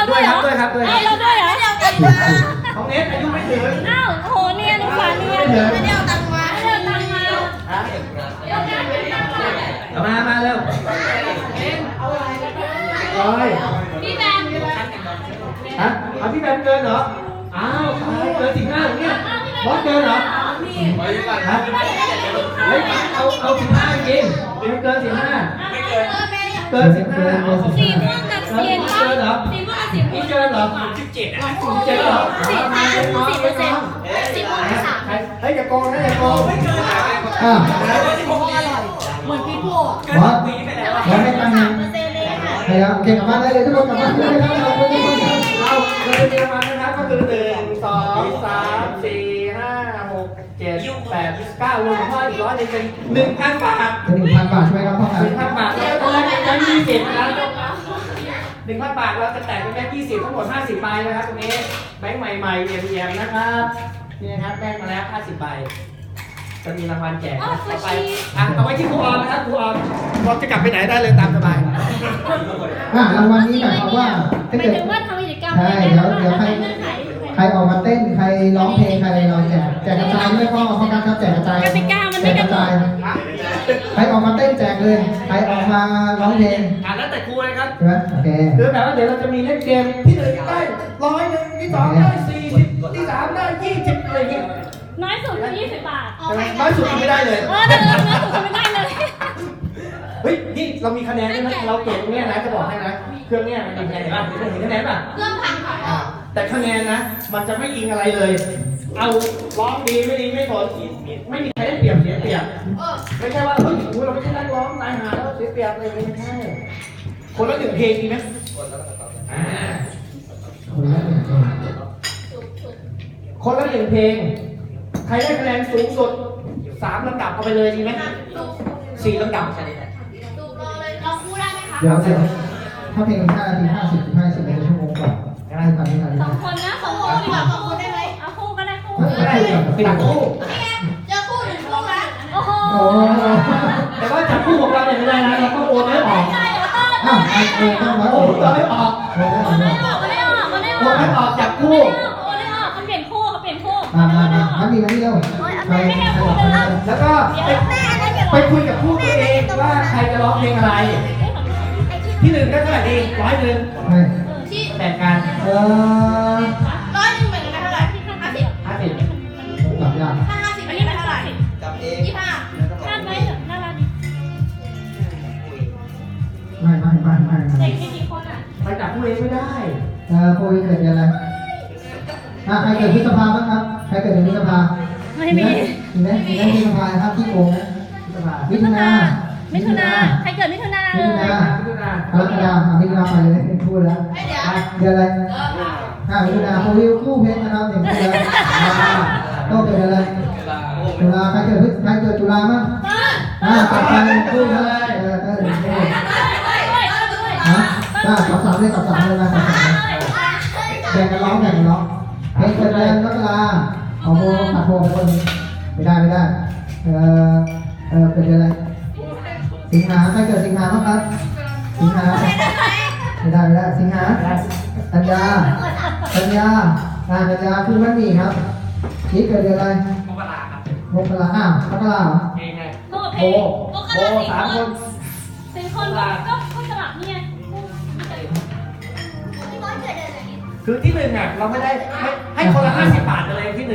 ด้วยเหรอ ด้วยครับ เอาเราด้วยเหรอ ของเนสอายุไม่ถึง อ้าวโหเนียนลูกฟ้าเนียน ไม่ได้เอาตังค์มา ไม่ได้ตังค์มา มาเร็วร้อย พี่แบม ฮะเอาพี่แบมเกินเหรออ้าวเกิน15เหรอเนี่ยบอสเกินเหรอฮะเฮ้ยเอา15จริงเกิน15เกิน15 สีม่วงกับเย็นป่ะ เกินเหรอ สีม่วงกับสีม่วง เกินเหรอ17อ่ะ17เหรอ สีม่วง10%สีม่วง3 เฮ้ยอย่าโกงนะอย่าโกง เหมือนพี่โป้ บอสไม่ตั้งยังพยายามเก่งกลับบ้านได้เลยทุกคนกลับบ้านได้เลยครับขอบคุณทุกคนครับ เราจะมีรางวัลนะครับก็คือ1 2 3 4 5 6 7 8 9รวมกับพ่ออีก100เป็น1,000 บาท จะ1,000 บาทใช่ไหมครับพ่อครับ 1,000 บาทแล้วก็ได้แบงค์20นะครับ1,000 บาทเราจะแตกเป็นแบงค์20ทั้งหมด50ใบนะครับตรงนี้แบงค์ใหม่ๆเอี่ยมๆนะครับนี่นะครับแบงค์มาแล้ว50ใบจะมีรางวัลแจกต่อไปเอาไว้ที่ครูออมนะครับครูออมเราจะกลับไปไหนได้เลยตามสบาย รางวัลนี้หมายความว่า ห ถ้า มา เกิ ย ด ถึงว่าทำกิจกรรม ใช่เดี๋ยวใครออกมาเต้นใครร้องเพลงใครเราแจกกระจายด้วยพ่อเขาครับแจกกระจาย กติกามัน แจ ไม่ กก กำ ระ หน จาย ด ใครออกมาเต้นแจกเลยใครออกมาร้องเพลง แล้วแต่ครูเลยครับ ใช่ไหมโอเค คือแบบว่าเดี๋ยวเราจะมีเล่นเกมที่1ได้100ที่2ได้40ที่3ได้20อะไรอย่างเงี้ย น้อยสุดคือ20 บาท ใช่ไหมน้อยสุดไม่ได้เลย เดินน้อยสุดคือไม่ได้เลย เฮ้ยนี่เรามีคะแนนด้วยนะเราเก็บตรงเนี้ยนะจะบอกให้นะเครื่องเนี้ยมันมีคะแนนป่ะเห็นคะแนนป่ะ เรื่องพันค่ะ แต่คะแนนนะมันจะไม่อิงอะไรเลย เอาร้องดีไม่ดีไม่ผลไม่มีใครได้เปรียบเสียเปรียบไม่ใช่ว่าเฮ้ยเราไม่ใช่นักร้องตายหาแล้วเสียเปรียบอะไรไม่ใช่คนละ1 เพลงดีไหม คนละ1 เพลง คนละ1 เพลงใครได้คะแนนสูงสุด3 ลำดับเอาไปเลยดีไหม4 ลำดับ ถูกรอเลยเราคู่ได้ไหมคะ เดี๋ยวถ้าเพลง5 นาที 50 15 10 ชั่วโมงก่อนได้ตอนนี้ สองคนนะสองคน ดีกว่าสองคนได้ไหม เอาคู่ก็ได้คู่ ไม่ได้จับคู่ นี่ไงเจอคู่หนึ่งคู่นะ โอ้โห โอ้ แต่ว่าจับคู่ของเราเนี่ยไม่ได้นะเราต้องโอนให้ออก ใช่เหรอต้น อ้าวต้องร้อย โอนเราให้ออก มันไม่ออกมันไม่ออกมันไม่อ โอ อน ก ให้ออกจับคู่ มันไม่ออกมันเปลี่ยนคู่เขาเปลี่ยนคู่ มางั้นดีไหมเร็วใครออกมาเลย แล้วก็ไปคุยกับคู่ตัวเองว่าใครจะร้องเพลงอะไร ที่1ได้เท่าไหร่ดี100 ไม่ ที่ แบ่งกัน 100เหมือนกันเท่าไหร่50 50 กลับยาก ถ้า50มันได้เท่าไหร่25 คาดไว้เถอะน่ารักดี ไม่ เด็กกี่คนอ่ะ ไปจับคู่เองไม่ได้ โควิดเกิดเดือนอะไรใครเกิดพฤษภาบ้างครับใครเกิดเดือนพฤษภามีไหมพฤษภาครับที่โกงนะมิถุนา มิถุนาใครเกิดมิถุนา มิถุนากรกฎาคมมิถุนาไปเลยพูดแล้ว เดี๋ยว เดือนอะไรมิถุนาโควิดคู่เพชรนะครับอย่างนี้แล้วก็เกิดอะไรตุลาใครเกิดตุลาบ้างตัดไปคู่เลยกับ3เลยกับ3เลยมาแบ่งกันร้องเพลงเกิดเดือนกรกฎาคมโมขัดโมคนไม่ได้เกิดเดือนอะไรสิงหาใครเกิดสิงหาบ้างครับสิงหาไม่ได้สิงหากันยาคือวันนี้ครับนี่เกิดเดือนอะไรมกราเหรอ เองไง คู่กับเพ โบ ลง 3 คน 4 คนก็สลับนี่ไง พี่บอสเกิดเดือนไหน คือที่1อ่ะเราไม่ได้ให้คนละ50 บาทไปเลยที่1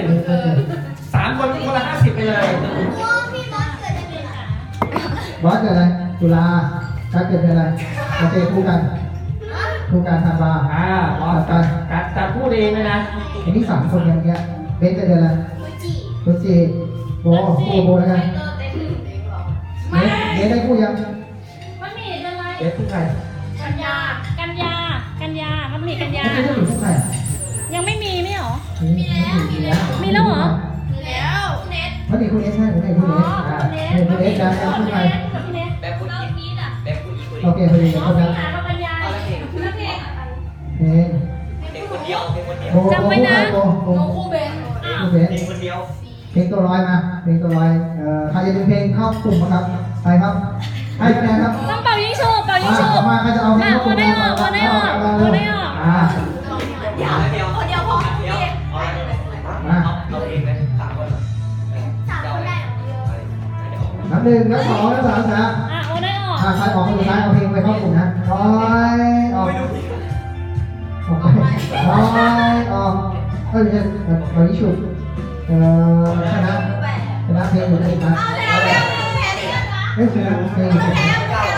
3 คนคนละ50ไปเลย พี่บอสเกิดเดือนไหน บอสเกิดอะไรตุลาการเกิดเดือนอะไรโอเคคู่กันธันวา รอจับคู่เองเลยนะ อันนี้3 คนอย่างเงี้ยเบนเกิดเดือนอะไร ฟูจิ โบคู่โบแล้วกันเบนได้คู่ยัง มันมีเดือนอะไร เบนคู่ใคร กันยามันมีกันยา ไม่ใช่คู่ใคร ยังไม่มีไม่หรอ มีแล้ว มีแล้วเหรอ แล้วเน็ต เขามีคู่เอสใช่ผมมีคู่เอสคู่เอสนะคู่ใคร กับพี่เนส แบบคุณอีกแบบคุณอีกคน โอเคพอดีครบแล้ว หากับกันยาแล้วเพลง เพลง เป็นคนเดียวเป็นคนเดียว โบคู่เบน คู่เบน เป็นคนเดียว เพลงตัวร้อยมาเพลงตัวร้อยใครจะดึงเพลงเข้ากลุ่มครับไปครับให้คะแนนครับ ต้องเป่ายิงโชว์ ออกมาใครจะเอา โอนได้ออกโอนได้ออกโอนได้ออก เดียว คนเดียวพอ เดียวเอาเองเลย3 คน สามคนได้ นับหนึ่งนับสองนับสามนะ โอนได้ออก ใครออกคนสุดท้ายเอาเพลงไปเข้ากลุ่มนะร้อยออกออกร้อยออกเอ้ยวันนี้ชุดชนะเพลงหรือเพลงนะไม่ชนะเพลง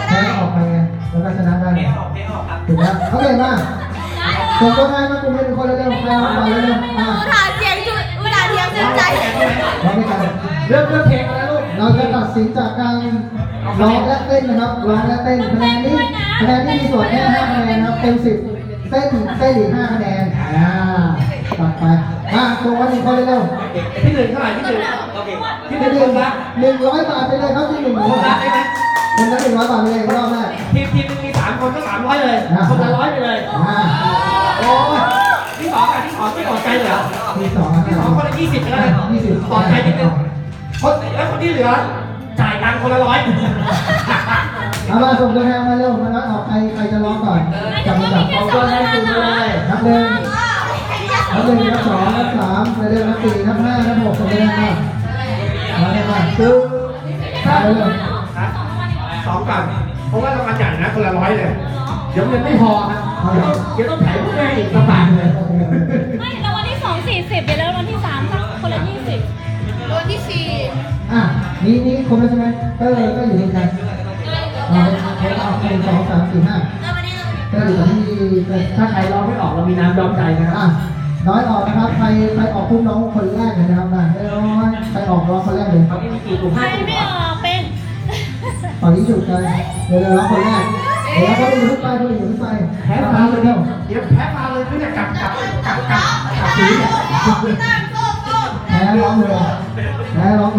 แพ้ออกไปไงแล้วก็ชนะได้ เพลงออกครับ ถูกแล้วโอเคมาส่งตัวแทนมากลุ่มเป็นคนเร็วๆใครมาก่อนเร็วๆมา หาเสียงจุดอุดาเทียมเส้นใจ ร้องด้วยกัน เริ่มเพลงแล้วลูก เราจะตัดสินจากการร้องและเต้นนะครับร้องและเต้นคะแนนนี้มีส่วนแค่5คะแนนนะครับเต็ม10เต้นอีก5คะแนนตัดไปมาส่งวัน1คนเร็ว ที่หนึ่งเท่าไหร่ที่หนึ่ง โอเค ที่ ๆ หนึ่งคนละ 100 บาทไปเลยครับที่1 คนละได้ไหม คนละ100 บาทไปเลยรอบแรก ทีมนึงมี3 คนก็300เลยคนละ100ไปเลยโอ้ยที่สองที่ต่อใจเหรอ ที่2นะ ที่ ค ส รั อบ งคนละ20ก็ได้ต่อใจนิดนึงคนแล้วคนที่เหลือจ่ายตังค์คนละ100 เอามาส่งตัวแทนมาเร็วมานัดออกใครจะร้องก่อนจับมาจับ เอาตัวแทนคุณเลย นับ1นับ2นับ3เร็วนับ4นับ5นับ6ส่งตัวแทนมามาซื้อ ถ้า เร็ว 2กันเพราะว่ารางวัลใหญ่นะคนละ100เลยเดี๋ยวเงินไม่พอครับเดี๋ยวต้องแถมพวกแม่อีกลำบากเลย ไม่รางวัลที่2 40ไปแล้วรางวัลที่3สักคนละ20 ตัวที่สี่ นี่ครบแล้วใช่ไหมก็อยู่ในกันเอา1 2 3 4 5 แล้ววันนี้เรา ก็อยู่ที่ ถ้าใครร้องไม่ออกเรามีน้ำยอมใจนะครับ น้อยออกนะครับใครออกพุ่มน้องคนแรกเลยนะครับนะน้อยใครออกร้องคนแรกเลย ตอนนี้มีกี่กลุ่ม ใคร 5 กลุ่ม ไม่ออกเป็น ตอนนี้จุดกันเดี๋ยวร้องคนแรกเดี๋ยวเขาไปอยู่ทุกไปแพ้ฟาวเลยเดียวเดี๋ยวแพ้ฟาวเลยไม่จะกลับสีเนี่ย แพ้ร้องเลยแพ้ร้อง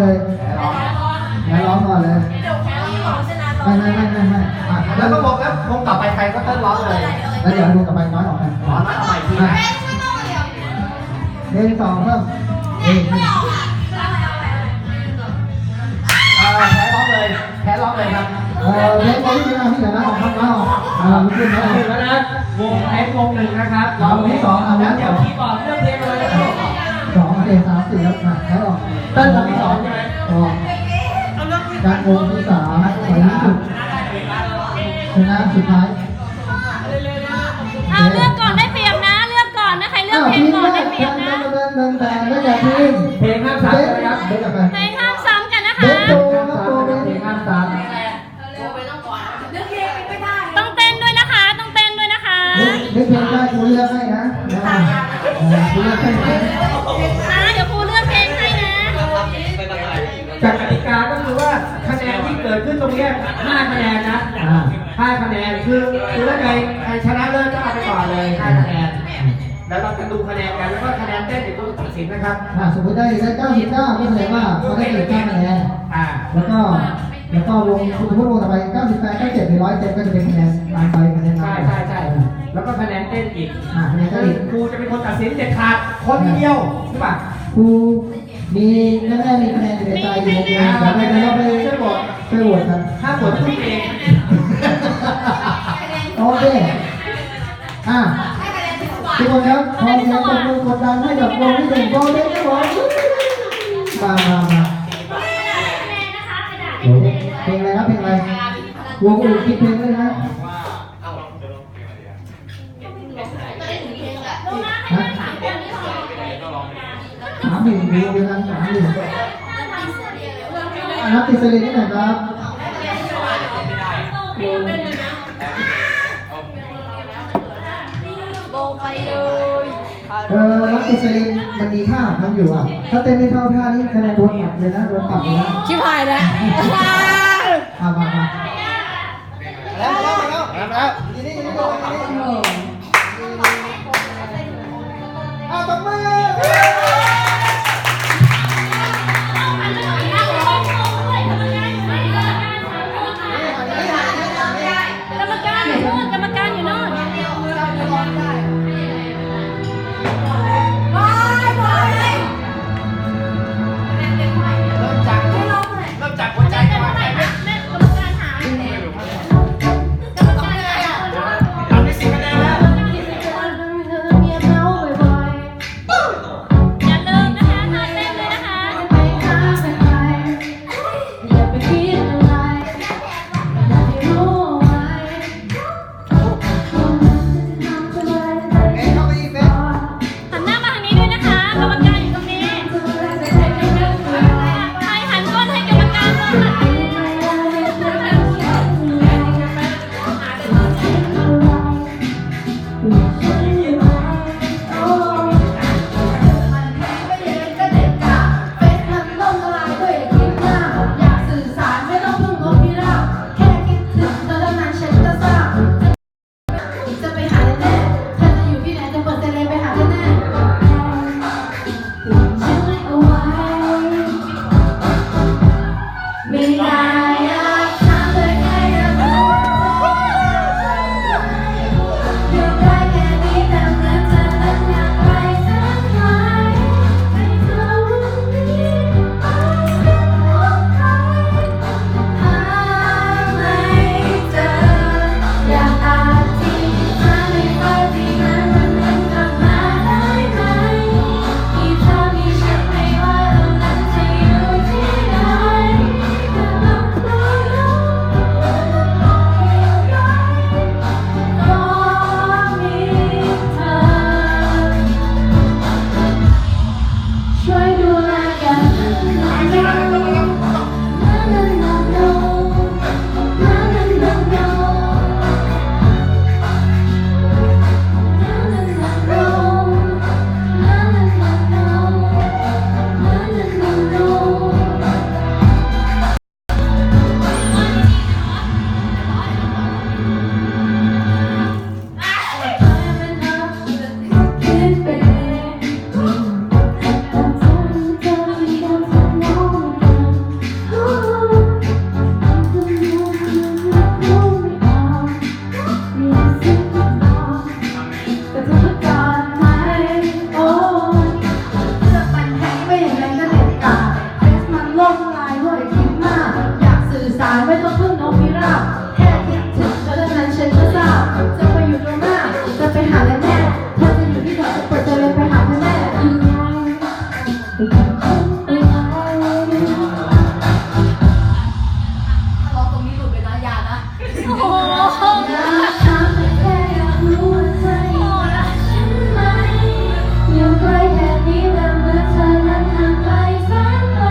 ก่อนเลยไม่แล้วก็บอกแล้ววงต่อไปใครก็เต้นร้องเลย แล้วเดี๋ยวดูกับไปน้อยออกกัน ร้องมาเอาใหม่ทีนะ เล่นสองเพิ่มเอ้แพ้ร้องเลยครับ เล่นคนที่ชนะที่เหลือนะออกครับน้อยออกไม่ขึ้นนะ ถึงแล้วนะวงแพ้วงหนึ่งนะครับแล้วเดี๋ยวคีย์บอร์ดเลือกเพลงเลยนะลูก 2 3 4แล้วนะแล้วออก เต้นวงที่2ใช่ไหม ออกการวงที่3ไปที่สุดชนะสุดท้าย เอาเลือกก่อนได้เปรียบนะเลือกก่อนนะใครเลือกเพลงก่อนได้เปรียบนะ แต่ได้แก่ทีม เพลงห้ามซ้ำนะครับ เบสกับใคร เพลงห้ามซ้ำกันนะ เบ คะ สโตครับโตเบส เพลงห้ามซ้ำ ต้องเต้นด้วยนะคะต้องเต้นด้วยนะคะ เบสเพลงได้คุณเลือกให้นะคุณเลือกให้นะ เดี๋ยวครูเลือกเพลงให้นะ ไปประกาศ จากกติกาก็คือว่าคะแนนที่เกิดขึ้นตรงนี้5 คะแนนนะ5 คะแนนคือถ้าใครชนะเลิศก็เอาไปก่อนเลย5 คะแนนแล้วเราจะดูคะแนนกันแล้วก็คะแนนเต้นเดี๋ยวต้องตัดสินนะครับ สมมติได้99ก็แสดงว่าเขาได้9คะแนนแล้วก็วงสมมติวงต่อไป98 97หรือ100เต็มก็จะเป็นคะแนนตามไปคะแนน ใช่แล้วก็คะแนนเต้นอีก คะแนนก็อีก ครูจะเป็นคนตัดสินเด็ดขาดคนเดียวใช่ป่ะ ครูมีแม่มีคะแนนอยู่ในใจอยู่ในมือแล้วไปแล้วไปช่วยโหวตกัน ถ้าผลขึ้นเอง โอเคทุกคนครับพร้อมแล้วตบมือกดดันให้กับวงที่1วงเล็กครับผมมาเพลงอะไรครับเพลงอะไรวงอื่นคิดเพลงด้วยนะ3-1เดียวกัน3-1นับติดสลิงนิดหน่อยครับนับติดสลิงมันมีท่ามันอยู่ถ้าเต้นไม่เท่าท่านี้คะแนนโดนปรับเลยนะโดนปรับเลยนะ ชิบหายแล้ว มาตบมือ กรรมการอยู่นู่นกรรมการอยู่นู่น เริ่มจากหัวใจก่อน แม่กรรมการหา เธอจะอยู่ที่ไหนเปิดใจเลยไปหาคุณแม่อยู่ไหนไปไหน รอตรงนี้หลุดไปนะอย่านะ โอ้โห อยากถามแต่แค่อยากรู้ว่าเธอยังรักฉันไหมอยู่ใกล้แค่นี้แต่เมื่อเธอนั้นห่างไกลแสนไกล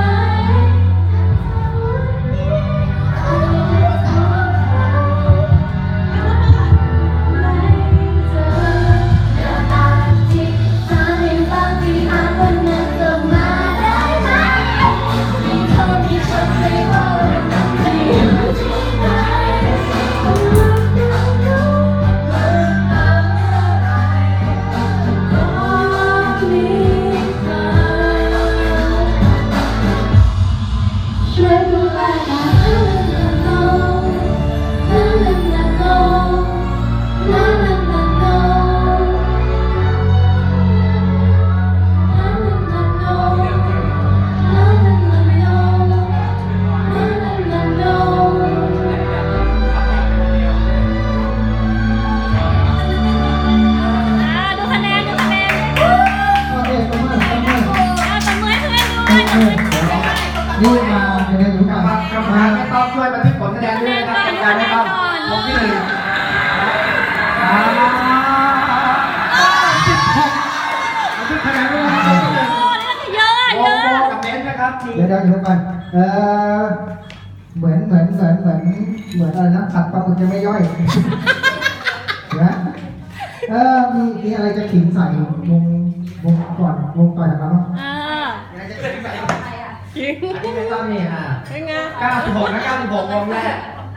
ช่วยดูแลกันน้องน้องน้องน้องน้องน้องน้องน้องน้องดูคะแนนดูคะแนน โอเคตบมือตบมือ ตบมือให้เพื่อนด้วย นี่มาเดี๋ยวอยู่กัน กรรมการไม่ต้องช่วยบันทึกผลคะแนนด้วยนะครับกรรมการไม่ต้องวงที่หนึ่งบันทึกคะแนนด้วยนะครับวงที่หนึ่ง โอ้นี่ก็เยอะอะ โบ เยอะ โบกับเบนซ์นะครับทีม เดี๋ยวอยู่กันเหมือนอะไรนะผัดปลาหมึกยังไม่ย่อยนะมีอะไรจะขิงใส่วงก่อนวงต่อยนะครับ เออ อันนี้ไม่ต้องนี่เป็นไง96นะ96วงแรก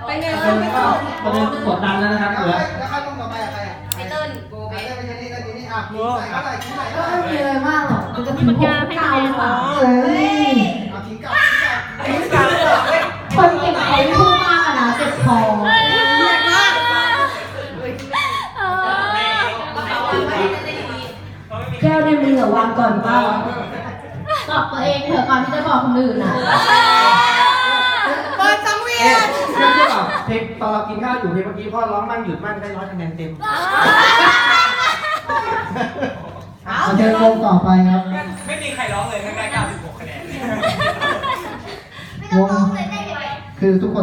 เป็นไง ตอนนี้ก็ตอนนี้กดดันแล้วนะครับเหลือ แล้วขั้นต่อไปใครอ่ะ ไอเติ้ลโบ ใคร เบ ได้ไปที่นี่ได้ที่นี่อ่ะขิงใส่เท่าไหร่ขิงใส่ ก็ เท่าไหร่ ไม่มีอะไรมากหรอกมันจะถึง6 9หรือเปล่า เอ้ยเอาขิงกลับขิงกลับ คนเก็บของพูดมากอะนะเจ็บคอ เรียกมากเออ แก้วในมือวางก่อนว่าบอกตัวเองเถอะก่อนที่จะบอกคนอื่นนะ เปิดสังเวีย เอ๊ะ น เรื่องที่บอกเพลงตอนเรากินข้าวอยู่เพลงเมื่อกี้พ่อร้องมั่งหยุดมั่งได้100คะแนนเต็ม โอเควงต่อไปครับ ไม่มีใครร้องเลยแค่96คะแนน ไม่ต้องร้องเลยได้ไหม คือทุกคน